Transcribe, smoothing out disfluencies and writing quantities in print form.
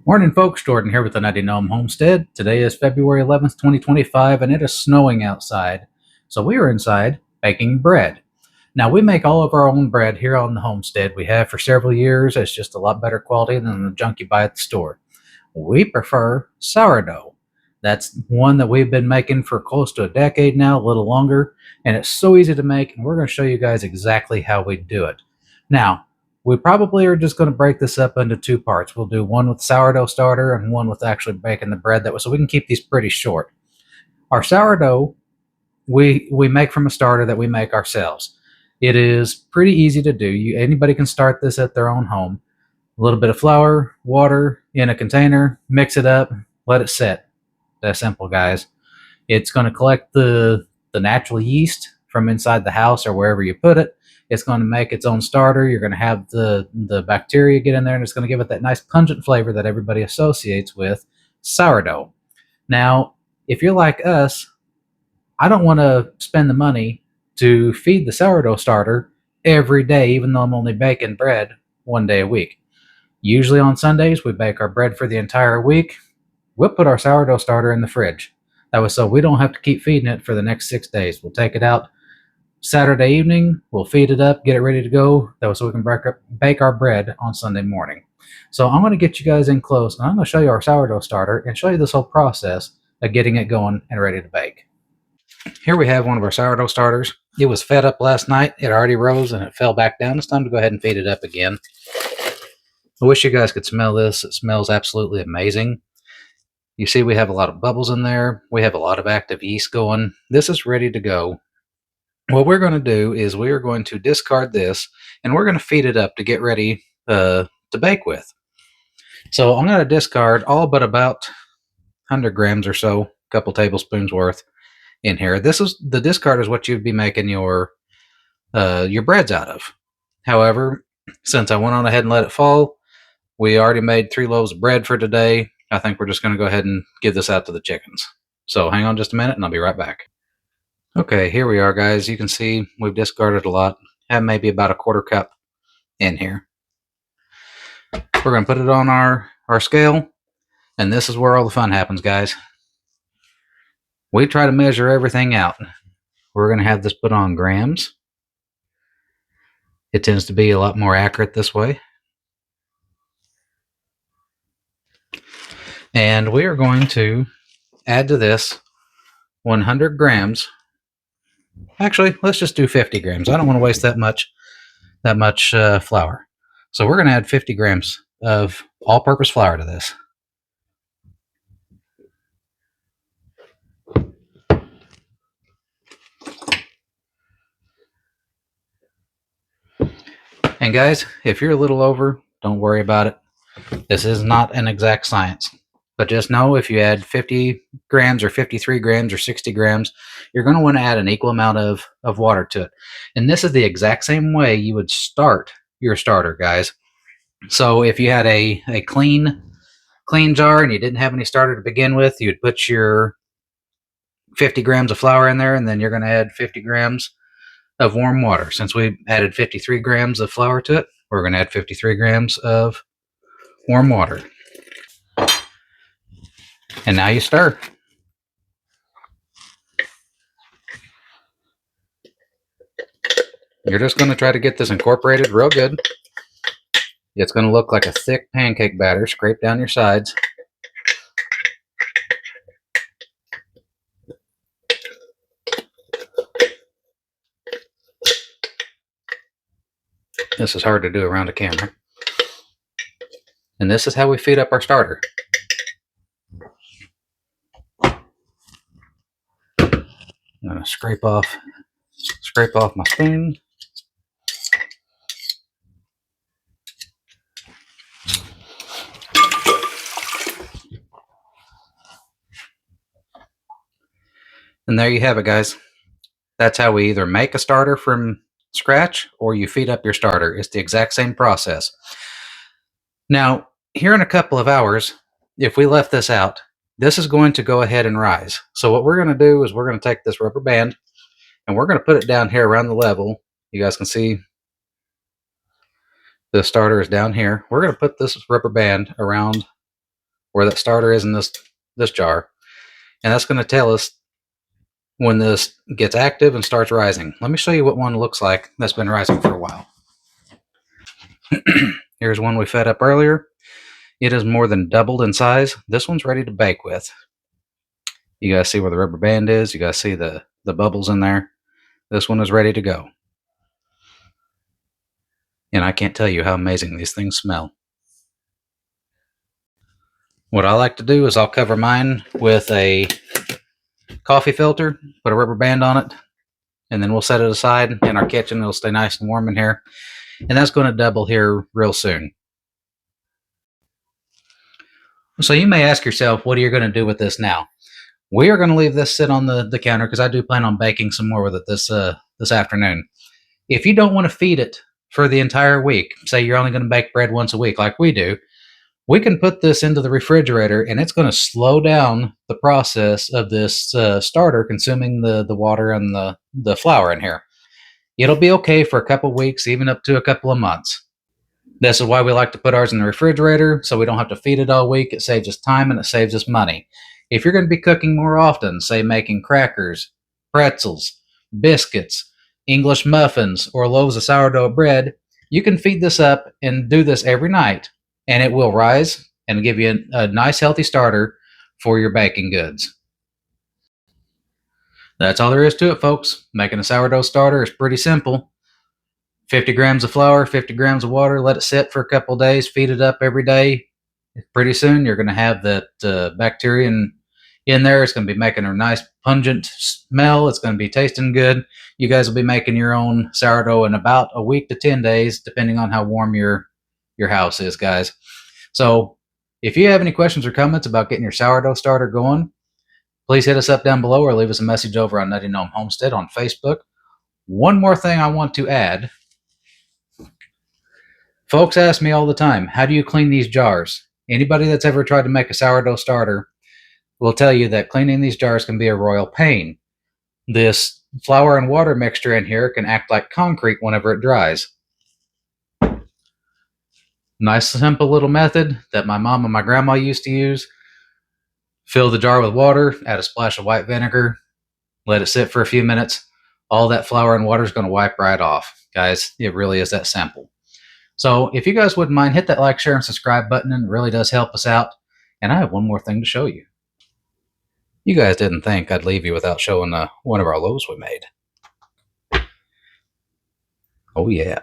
Morning, folks. Jordan here with the Nutty Gnome Homestead. Today is February 11th, 2025, and it is snowing outside. So we are inside baking bread. Now, we make all of our own bread here on the homestead. We have for several years. It's just a lot better quality than the junk you buy at the store. We prefer sourdough. That's one that we've been making for close to a decade now, a little longer, and it's so easy to make, and we're going to show you guys exactly how we do it. Now, we probably are just going to break this up into two parts. We'll do one with sourdough starter and one with actually baking the bread that way, so we can keep these pretty short. Our sourdough, we make from a starter that we make ourselves. It is pretty easy to do. Anybody can start this at their own home. A little bit of flour, water in a container, mix it up, let it set. That's simple, guys. It's going to collect the natural yeast from inside the house or wherever you put it. It's going to make its own starter. You're going to have the bacteria get in there, and it's going to give it that nice pungent flavor that everybody associates with sourdough. Now, if you're like us, I don't want to spend the money to feed the sourdough starter every day, even though I'm only baking bread one day a week. Usually on Sundays, we bake our bread for the entire week. We'll put our sourdough starter in the fridge. That was so we don't have to keep feeding it for the next 6 days. We'll take it out Saturday evening, we'll feed it up, get it ready to go. That was so we can bake our bread on Sunday morning. So I'm going to get you guys in close, and I'm going to show you our sourdough starter and show you this whole process of getting it going and ready to bake. Here we have one of our sourdough starters. It was fed up last night. It already rose and it fell back down. It's time to go ahead and feed it up again. I wish you guys could smell this. It smells absolutely amazing. You see we have a lot of bubbles in there. We have a lot of active yeast going. This is ready to go. What we're going to do is we are going to discard this, and we're going to feed it up to get ready to bake with. So I'm going to discard all but about 100 grams or so, a couple tablespoons worth in here. The discard is what you'd be making your breads out of. However, since I went on ahead and let it fall, we already made 3 loaves of bread for today. I think we're just going to go ahead and give this out to the chickens. So hang on just a minute, and I'll be right back. Okay, here we are, guys. You can see we've discarded a lot. Have maybe about a quarter cup in here. We're going to put it on our scale, and this is where all the fun happens, guys. We try to measure everything out. We're going to have this put on grams. It tends to be a lot more accurate this way. And we are going to add to this 100 grams. Actually, let's just do 50 grams. I don't want to waste that much flour. So we're going to add 50 grams of all-purpose flour to this. And guys, if you're a little over, don't worry about it. This is not an exact science. But just know if you add 50 grams or 53 grams or 60 grams, you're going to want to add an equal amount of water to it. And this is the exact same way you would start your starter, guys. So if you had a clean jar and you didn't have any starter to begin with, you'd put your 50 grams of flour in there, and then you're going to add 50 grams of warm water. Since we added 53 grams of flour to it, we're going to add 53 grams of warm water. And now you stir. You're just going to try to get this incorporated real good. It's going to look like a thick pancake batter. Scrape down your sides. This is hard to do around a camera. And this is how we feed up our starter. I'm going to scrape off my spoon. And there you have it, guys. That's how we either make a starter from scratch or you feed up your starter. It's the exact same process. Now, here in a couple of hours, if we left this out, this is going to go ahead and rise. So what we're going to do is we're going to take this rubber band and we're going to put it down here around the level. You guys can see the starter is down here. We're going to put this rubber band around where that starter is in this jar, and that's going to tell us when this gets active and starts rising. Let me show you what one looks like that's been rising for a while. Here's one we fed up earlier. It is more than doubled in size. This one's ready to bake with. You guys see where the rubber band is? You guys see the bubbles in there? This one is ready to go. And I can't tell you how amazing these things smell. What I like to do is I'll cover mine with a coffee filter, put a rubber band on it, and then we'll set it aside in our kitchen. It'll stay nice and warm in here. And that's going to double here real soon. So you may ask yourself, what are you going to do with this now? We are going to leave this sit on the counter because I do plan on baking some more with it this afternoon. If you don't want to feed it for the entire week, say you're only going to bake bread once a week like we do, we can put this into the refrigerator and it's going to slow down the process of this starter consuming the water and the flour in here. It'll be okay for a couple weeks, even up to a couple of months. This is why we like to put ours in the refrigerator, so we don't have to feed it all week. It saves us time and it saves us money. If you're going to be cooking more often, say making crackers, pretzels, biscuits, English muffins, or loaves of sourdough bread, you can feed this up and do this every night, and it will rise and give you a nice healthy starter for your baking goods. That's all there is to it, folks. Making a sourdough starter is pretty simple. 50 grams of flour, 50 grams of water, let it sit for a couple of days, feed it up every day. Pretty soon you're going to have that bacteria in there. It's going to be making a nice pungent smell. It's going to be tasting good. You guys will be making your own sourdough in about a week to 10 days, depending on how warm your house is, guys. So if you have any questions or comments about getting your sourdough starter going, please hit us up down below or leave us a message over on Nutty Gnome Homestead on Facebook. One more thing I want to add. Folks ask me all the time, how do you clean these jars? Anybody that's ever tried to make a sourdough starter will tell you that cleaning these jars can be a royal pain. This flour and water mixture in here can act like concrete whenever it dries. Nice, simple little method that my mom and my grandma used to use. Fill the jar with water, add a splash of white vinegar, let it sit for a few minutes. All that flour and water is going to wipe right off. Guys, it really is that simple. So if you guys wouldn't mind, hit that like, share, and subscribe button, and it really does help us out. And I have one more thing to show you. You guys didn't think I'd leave you without showing one of our loaves we made. Oh yeah.